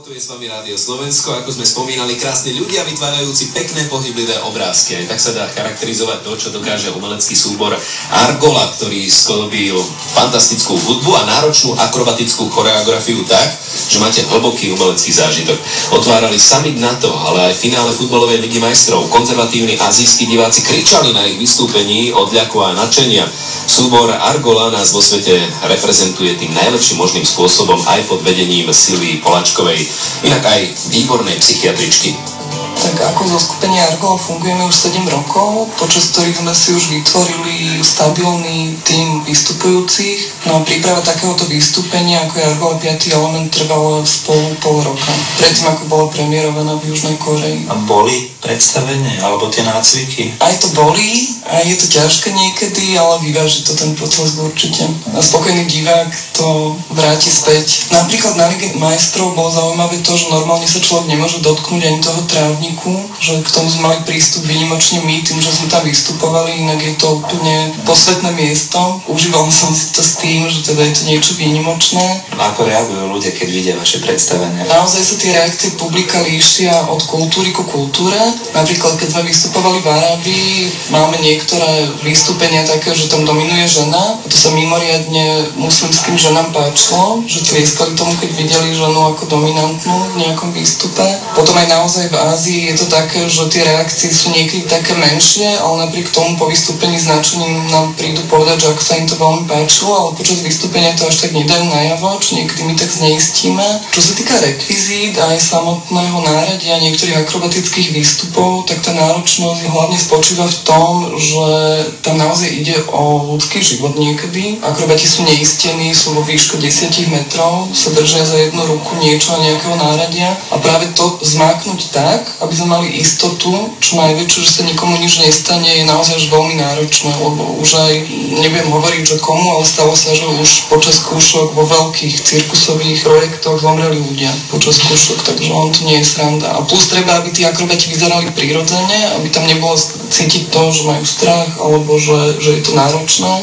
Tu je s vami Rádio Slovensko, ako sme spomínali, krásni ľudia vytvárajúci pekné pohyblivé obrázky. Aj tak sa dá charakterizovať to, čo dokáže umelecký súbor Argola, ktorý sklbil fantastickú hudbu a náročnú akrobatickú choreografiu tak, že máte hlboký umelecký zážitok. Otvárali summit NATO, ale aj finále futbalovej ligy majstrov. Konzervatívni azijskí diváci kričali na ich vystúpení od ľaku a nadšenia. Súbor Argola nás vo svete reprezentuje tým najlepším možným spôsobom aj pod vedením Silvii Poláčkovej, inak aj výbornej psychiatričky. Tak ako zo skupenia Argola fungujeme už 7 rokov, počas ktorých sme si už vytvorili stabilný tím vystupujúcich. No a príprava takéhoto vystúpenia, ako je Argola 5. element, trvala spolu pol roka. Predtým, ako bola premiérovaná v Južnej Koreji. A boli predstavenie, alebo tie nácviky? Aj to boli, aj je to ťažké niekedy, ale vyváži to ten proces určite. A spokojný divák to vráti späť. Napríklad na Lige majstrov bolo zaujímavé to, že normálne sa človek nemôže dotknúť ani toho trávniku, že k tomu sme mali prístup výnimočne my, tým, že sme tam vystupovali, inak je to úplne posvetné miesto. Užíval som si to s tým, že teda je to niečo výnimočné. A ako reagujú ľudia, keď vidia vaše predstavenie? Naozaj sa tie reakcie publika líšia od kultúry ku kultúre. Napríklad, keď sme vystupovali v Arábii, máme niektoré vystúpenia také, že tam dominuje žena. A to sa mimoriadne muslimským ženám páčilo, že tlieskali tomu, keď videli ženu ako dominantnú v nejakom výstupe. Potom aj naozaj v Ázii je to také, že tie reakcie sú niekedy také menšie, ale napriek tomu po vystúpení značením nám prídu povedať, že ako sa im to veľmi páčilo, ale počas vystúpenia to až tak nedajú najavo, čo niekedy my tak zneistíme. Čo sa týka rekvizít aj samotného náradia niektorých akrobatických výstupov, tak tá náročnosť hlavne spočíva v tom, že tam naozaj ide o ľudský život niekedy. Akrobati sú neistení, sú vo výške 10 metrov, sa držia za jednu ruku niečo a nejakého náradia a práve to zmáknuť tak, aby sme mali istotu, čo najväčšiu, že sa nikomu nič nestane, je naozaj už veľmi náročné, lebo už aj nebudem hovoriť, že komu, ale stalo sa, že už počas skúšok vo veľkých cirkusových projektoch zomreli ľudia počas skúšok, takže on to nie je sranda. A plus treba, aby tí akrobati vyzerali prirodzene, aby tam nebolo cítiť to, že majú strach, alebo že je to náročné,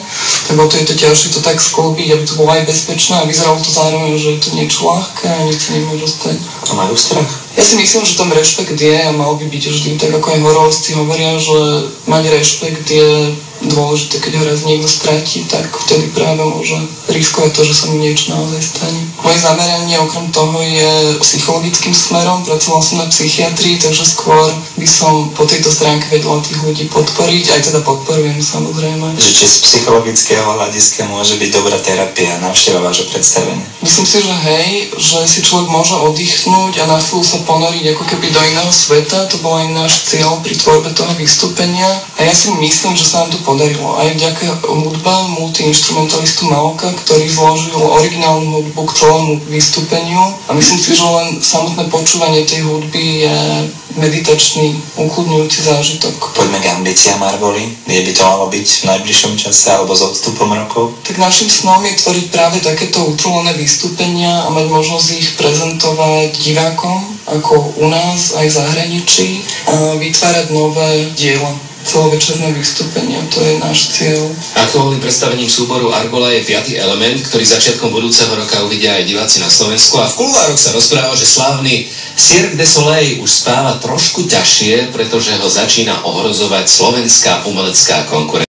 lebo to je to ťažšie to tak sklbiť, aby to bolo aj bezpečné a vyzeralo to zároveň, že je to niečo ľahké a nič sa nemôže stať. A majú strach? Ja si myslím, že tam rešpekt je a mal by byť vždy, tak ako aj horolci hovoria, že mať rešpekt je dôležité, keď ho raz niekto stratí, tak vtedy práve môže riskovať to, že sa mu niečo naozaj stane. Moje zameranie okrem toho je psychologickým smerom, pracoval som na psychiatrii, takže skôr by som po tejto stránke vedela tých ľudí podporiť, aj teda podporujem samozrejme. Že či z psychologického hľadiska môže byť dobrá terapia, návšteva vášho predstavenia? Myslím si, že hej, že si človek môže oddychnúť a na chvíľu sa ponoriť ako keby do iného sveta, to bol aj náš cieľ pri tvorbe toho vystúpenia a ja si myslím, že sa nám to podarilo. Aj vďaka hudbe multiinstrumentalistu Malka, ktorý zložil originálnu hudbu k celému vystúpeniu a myslím si, že len samotné počúvanie tej hudby je meditačný, ukludňujúci zážitok. Poďme k ambíciám Argoly. Kde by to malo byť v najbližšom čase alebo s odstupom rokov? Tak našim snom je tvoriť práve takéto ucelené vystúpenia a mať možnosť ich prezentovať divákom, ako u nás, aj v zahraničí, a vytvárať nové diela. Celovečerné vystúpenia, to je náš cieľ. Aktuálnym predstavením súboru Argola je 5. element, ktorý začiatkom budúceho roka uvidia aj diváci na Slovensku a v kuluároch sa rozpráva, že slávny Cirque du Soleil už spáva trošku ťažšie, pretože ho začína ohrozovať slovenská umelecká konkurencia.